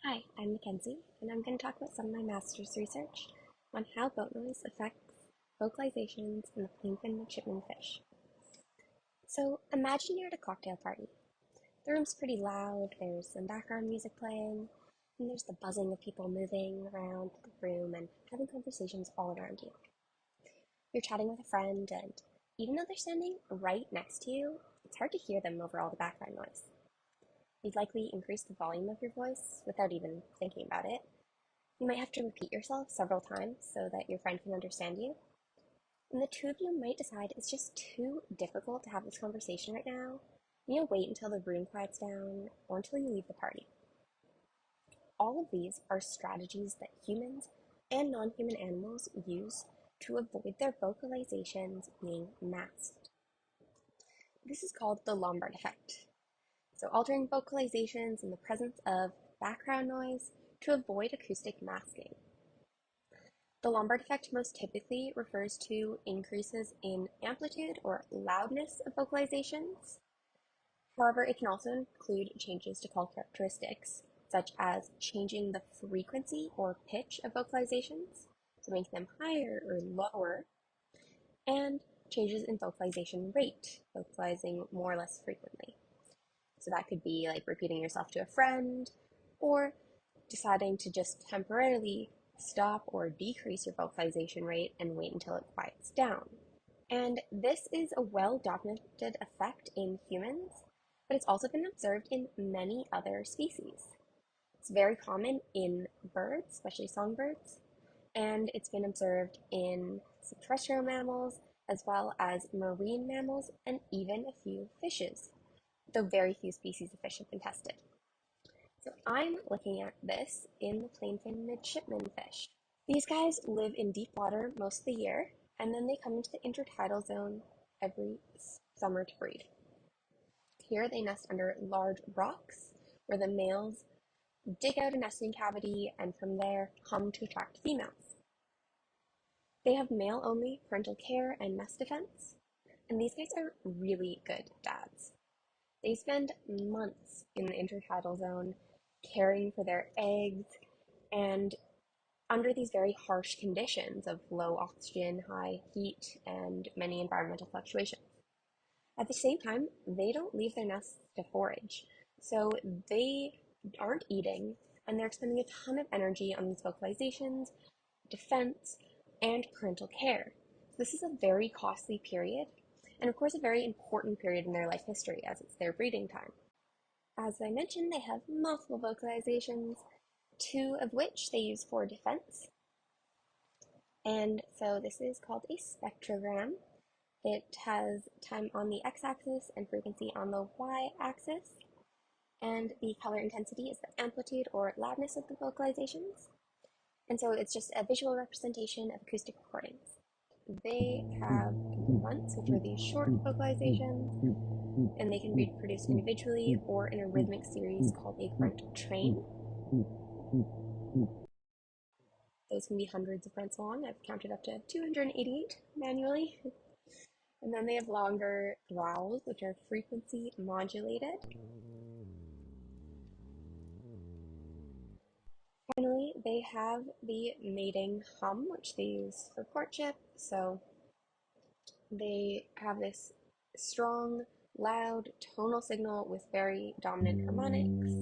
Hi, I'm Mackenzie, and I'm going to talk about some of my master's research on how boat noise affects vocalizations in the plainfin midshipman fish. So imagine you're at a cocktail party. The room's pretty loud, there's some background music playing, and there's the buzzing of people moving around the room and having conversations all around you. You're chatting with a friend, and even though they're standing right next to you, it's hard to hear them over all the background noise. You'd likely increase the volume of your voice without even thinking about it. You might have to repeat yourself several times so that your friend can understand you. And the two of you might decide it's just too difficult to have this conversation right now, and you'll wait until the room quiets down or until you leave the party. All of these are strategies that humans and non-human animals use to avoid their vocalizations being masked. This is called the Lombard effect. So altering vocalizations in the presence of background noise to avoid acoustic masking. The Lombard effect most typically refers to increases in amplitude or loudness of vocalizations. However, it can also include changes to call characteristics, such as changing the frequency or pitch of vocalizations, to make them higher or lower, and changes in vocalization rate, vocalizing more or less frequently. So that could be like repeating yourself to a friend, or deciding to just temporarily stop or decrease your vocalization rate and wait until it quiets down. And this is a well-documented effect in humans, but it's also been observed in many other species. It's very common in birds, especially songbirds, and it's been observed in some terrestrial mammals, as well as marine mammals, and even a few fishes, though very few species of fish have been tested. So I'm looking at this in the plainfin midshipman fish. These guys live in deep water most of the year, and then they come into the intertidal zone every summer to breed. Here they nest under large rocks, where the males dig out a nesting cavity and from there hum to attract females. They have male-only parental care and nest defense, and these guys are really good dads. They spend months in the intertidal zone caring for their eggs and under these very harsh conditions of low oxygen, high heat, and many environmental fluctuations. At the same time, they don't leave their nests to forage, so they aren't eating and they're expending a ton of energy on these vocalizations, defense, and parental care. So this is a very costly period, and of course a very important period in their life history as it's their breeding time. As I mentioned, they have multiple vocalizations, two of which they use for defense. And so this is called a spectrogram. It has time on the x-axis and frequency on the y-axis. And the color intensity is the amplitude or loudness of the vocalizations. And so it's just a visual representation of acoustic recordings. They have grunts, which are these short vocalizations, and they can be produced individually or in a rhythmic series called a grunt train. Those can be hundreds of grunts long. I've counted up to 288 manually. And then they have longer growls, which are frequency modulated. Finally, they have the mating hum, which they use for courtship. So they have this strong, loud tonal signal with very dominant harmonics.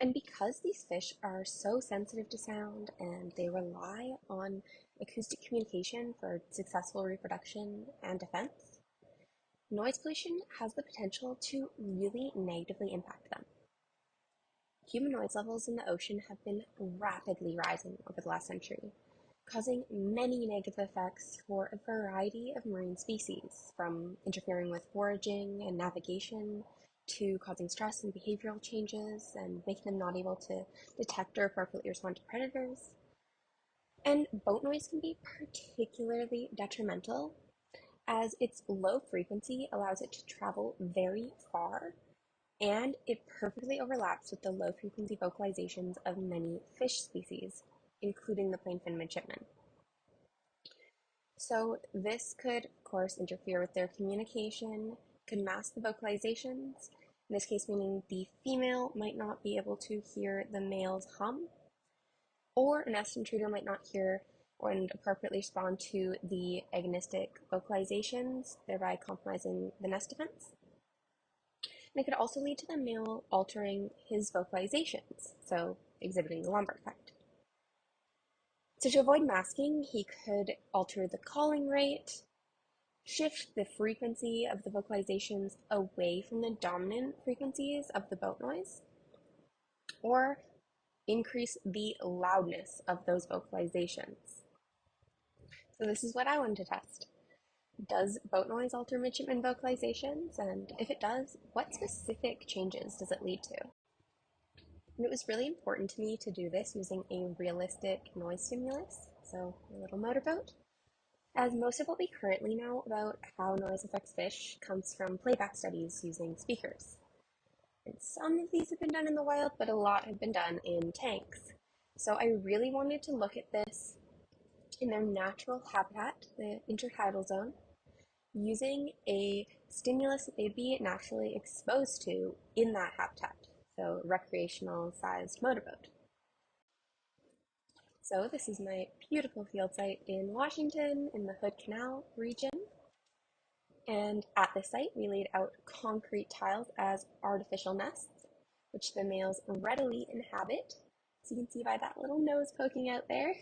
And because these fish are so sensitive to sound and they rely on acoustic communication for successful reproduction and defense, noise pollution has the potential to really negatively impact them. Human noise levels in the ocean have been rapidly rising over the last century, causing many negative effects for a variety of marine species, from interfering with foraging and navigation to causing stress and behavioral changes and making them not able to detect or appropriately respond to predators. And boat noise can be particularly detrimental as its low frequency allows it to travel very far, and it perfectly overlaps with the low frequency vocalizations of many fish species, including the plainfin midshipman. So this could, of course, interfere with their communication, could mask the vocalizations, In this case, meaning the female might not be able to hear the male's hum, or a nest intruder might not hear and appropriately respond to the agonistic vocalizations, thereby compromising the nest defense. And it could also lead to the male altering his vocalizations, so exhibiting the Lombard effect. So to avoid masking, he could alter the calling rate, shift the frequency of the vocalizations away from the dominant frequencies of the boat noise, or increase the loudness of those vocalizations. So this is what I wanted to test. Does boat noise alter midshipman vocalizations? And if it does, what specific changes does it lead to? And it was really important to me to do this using a realistic noise stimulus, so a little motorboat, as most of what we currently know about how noise affects fish comes from playback studies using speakers. And some of these have been done in the wild, but a lot have been done in tanks. So I really wanted to look at this in their natural habitat, the intertidal zone, using a stimulus that they'd be naturally exposed to in that habitat, so recreational sized motorboat. So this is my beautiful field site in Washington in the Hood Canal region. And at this site, we laid out concrete tiles as artificial nests, which the males readily inhabit. So you can see by that little nose poking out there.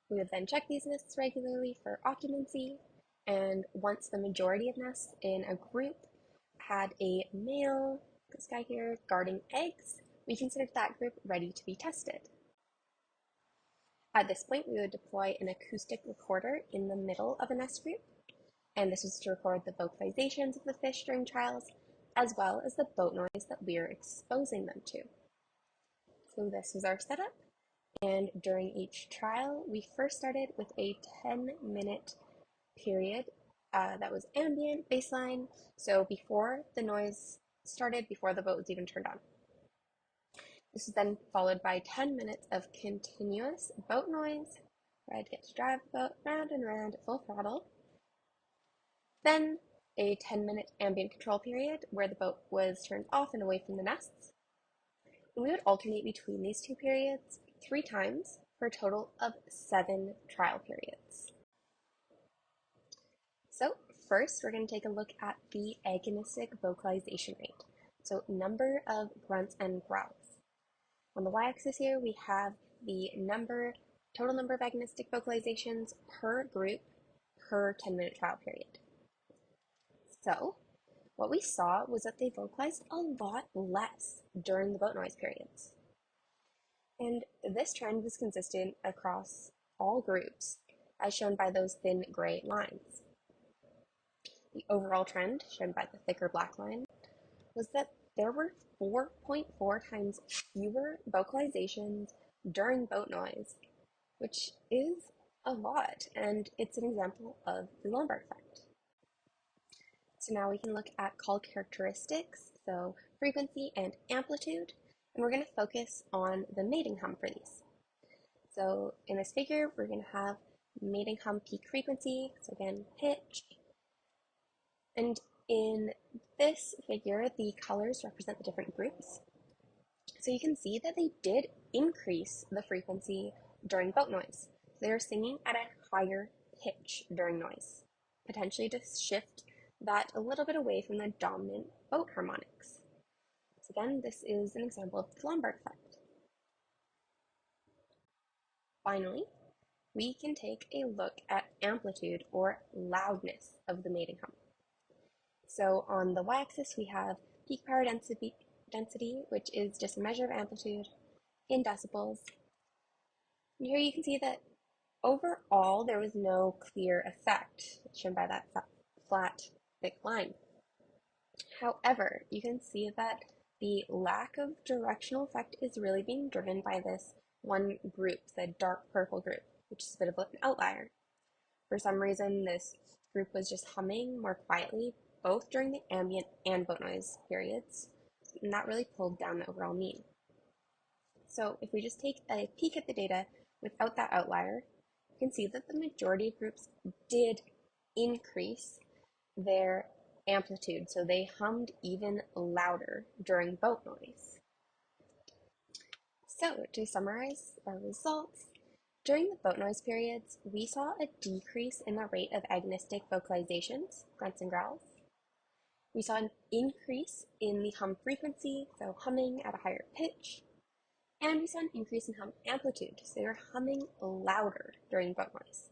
We would then check these nests regularly for occupancy. And once the majority of nests in a group had a male, this guy here, guarding eggs, we considered that group ready to be tested. At this point, we would deploy an acoustic recorder in the middle of a nest group, and this was to record the vocalizations of the fish during trials, as well as the boat noise that we are exposing them to. So this was our setup, and during each trial, we first started with a 10-minute period that was ambient, baseline, so before the noise started, before the boat was even turned on. This is then followed by 10 minutes of continuous boat noise, where I'd get to drive the boat round and round at full throttle. Then a 10-minute ambient control period where the boat was turned off and away from the nests. And we would alternate between these two periods 3 times for a total of 7 trial periods. So first, we're going to take a look at the agonistic vocalization rate, so number of grunts and growls. On the y-axis here, we have the total number of agonistic vocalizations per group per 10-minute trial period. So what we saw was that they vocalized a lot less during the boat noise periods. And this trend was consistent across all groups, as shown by those thin gray lines. The overall trend, shown by the thicker black line, was that there were 4.4 times fewer vocalizations during boat noise, which is a lot, and it's an example of the Lombard effect. So now we can look at call characteristics, so frequency and amplitude, and we're going to focus on the mating hum for these. So in this figure, we're going to have mating hum peak frequency, so again, pitch. And in this figure, the colors represent the different groups. So you can see that they did increase the frequency during boat noise. They're singing at a higher pitch during noise, potentially to shift that a little bit away from the dominant boat harmonics. So again, this is an example of the Lombard effect. Finally, we can take a look at amplitude or loudness of the mating hum. So on the y-axis, we have peak power density, which is just a measure of amplitude in decibels. And here you can see that overall, there was no clear effect, shown by that flat, thick line. However, you can see that the lack of directional effect is really being driven by this one group, the dark purple group, which is a bit of an outlier. For some reason, this group was just humming more quietly, both during the ambient and boat noise periods, and that really pulled down the overall mean. So if we just take a peek at the data without that outlier, you can see that the majority of groups did increase their amplitude, so they hummed even louder during boat noise. So, to summarize our results, during the boat noise periods, we saw a decrease in the rate of agonistic vocalizations, grunts and growls. We saw an increase in the hum frequency, so humming at a higher pitch. And we saw an increase in hum amplitude, so they were humming louder during boat noise.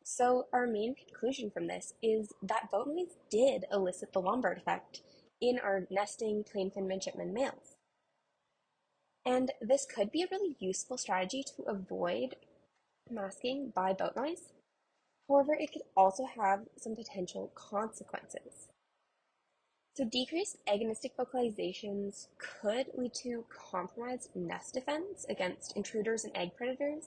So our main conclusion from this is that boat noise did elicit the Lombard effect in our nesting plainfin midshipman males. And this could be a really useful strategy to avoid masking by boat noise. However, it could also have some potential consequences. So decreased agonistic vocalizations could lead to compromised nest defense against intruders and egg predators,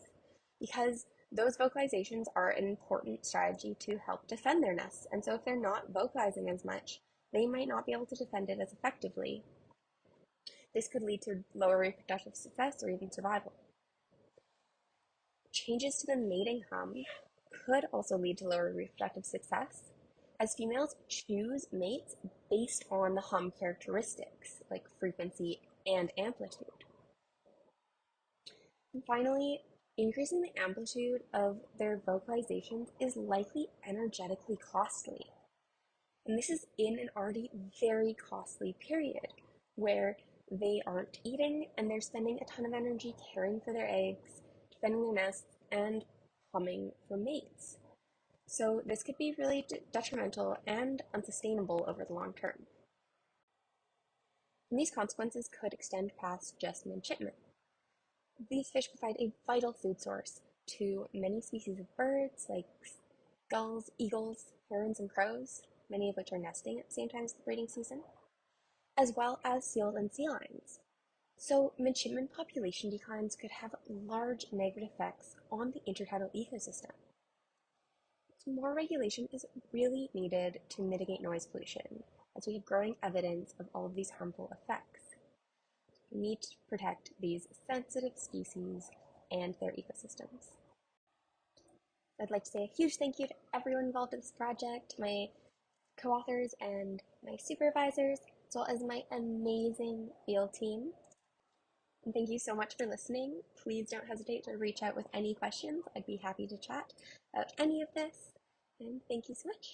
because those vocalizations are an important strategy to help defend their nests. And so if they're not vocalizing as much, they might not be able to defend it as effectively. This could lead to lower reproductive success or even survival. Changes to the mating hum could also lead to lower reproductive success, as females choose mates based on the hum characteristics, like frequency and amplitude. And finally, increasing the amplitude of their vocalizations is likely energetically costly. And this is in an already very costly period where they aren't eating and they're spending a ton of energy caring for their eggs, defending their nests, and humming for mates. So this could be really detrimental and unsustainable over the long term. And these consequences could extend past just midshipmen. These fish provide a vital food source to many species of birds like gulls, eagles, herons, and crows, many of which are nesting at the same time as the breeding season, as well as seals and sea lions. So midshipman population declines could have large negative effects on the intertidal ecosystem. More regulation is really needed to mitigate noise pollution, as we have growing evidence of all of these harmful effects. We need to protect these sensitive species and their ecosystems. I'd like to say a huge thank you to everyone involved in this project, my co-authors and my supervisors, as well as my amazing field team. And thank you so much for listening. Please don't hesitate to reach out with any questions. I'd be happy to chat about any of this. And thank you so much.